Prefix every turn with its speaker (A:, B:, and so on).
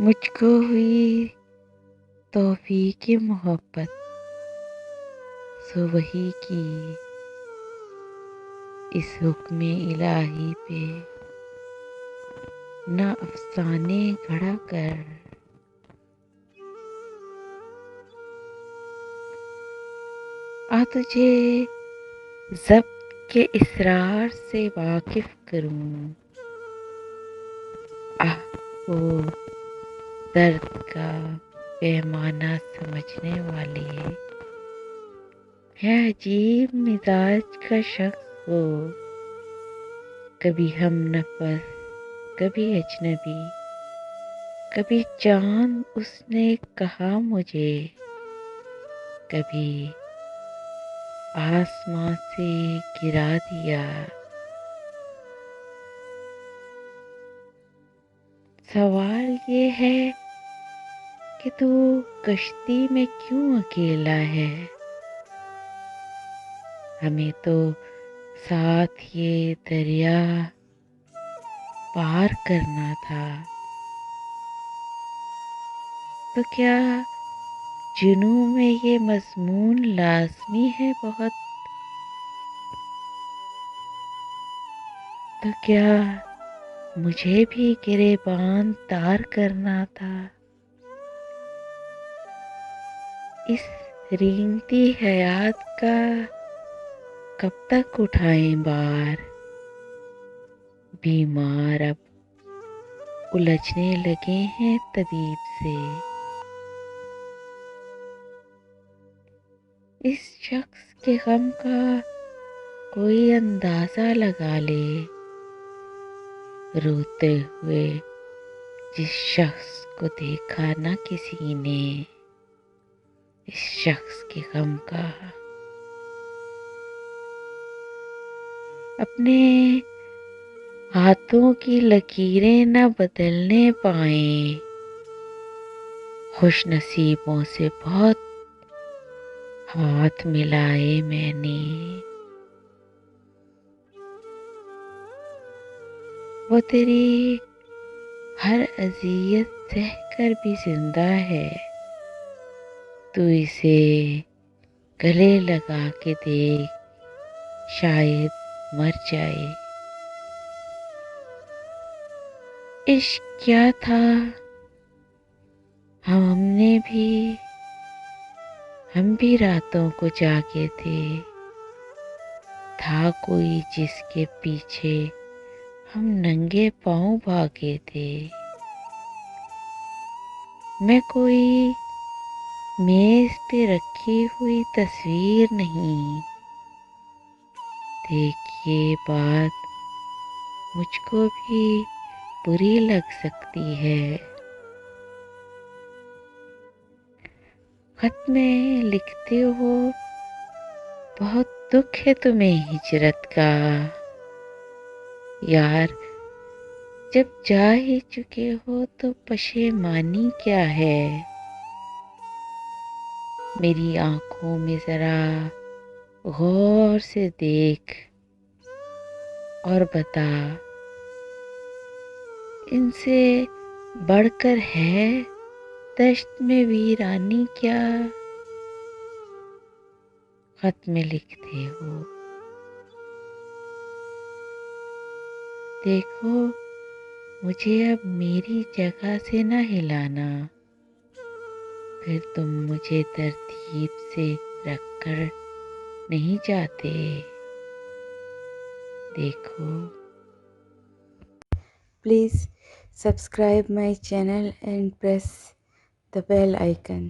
A: مجھ کو ہوئی توفیق محبت، سو وہی کی اس حکم الہی پہ نہ افسانے گھڑا کر تجھے ضبط کے اسرار سے واقف کروں، وہ درد کا پیمانہ سمجھنے والی ہے عجیب مزاج کا شخص وہ، کبھی ہم نفس کبھی اجنبی، کبھی چاند اس نے کہا مجھے، کبھی آسمان سے گرا دیا۔ سوال یہ ہے کہ تو کشتی میں کیوں اکیلا ہے؟ ہمیں تو ساتھ یہ دریا پار کرنا تھا، تو کیا جنوں میں یہ مضمون لازمی ہے بہت؟ تو کیا مجھے بھی گریباں تار کرنا تھا؟ اس رینگتی حیات کا کب تک اٹھائیں بار؟ بیمار اب الجھنے لگے ہیں طبیب سے، اس شخص کے غم کا کوئی اندازہ لگا لے، روتے ہوئے جس شخص کو دیکھا نہ کسی نے، اس شخص کے غم کا اپنے ہاتھوں کی لکیریں نہ بدلنے پائیں، خوش نصیبوں سے بہت ہاتھ ملائے میں نے، وہ تیری ہر اذیت سہ کر بھی زندہ ہے، تو اسے گلے لگا کے دیکھ شاید مر جائے۔ عشق کیا تھا ہم بھی راتوں کو جاگے تھے، تھا کوئی جس کے پیچھے ہم ننگے پاؤں بھاگے تھے، میں کوئی میز پہ رکھی ہوئی تصویر نہیں، دیکھ یہ بات مجھ کو بھی بری لگ سکتی ہے، خط میں لکھتے ہو بہت دکھ ہے تمہیں ہجرت کا، یار جب جا ہی چکے ہو تو پشیمانی کیا ہے؟ میری آنکھوں میں ذرا غور سے دیکھ اور بتا، ان سے بڑھ کر ہے دشت میں ویرانی کیا؟ خط میں لکھتے ہو دیکھو مجھے اب میری جگہ سے نہ ہلانا، پھر تم مجھے ترتیب سے رکھ کر نہیں جاتے، دیکھو۔ Please subscribe my channel and press the bell icon.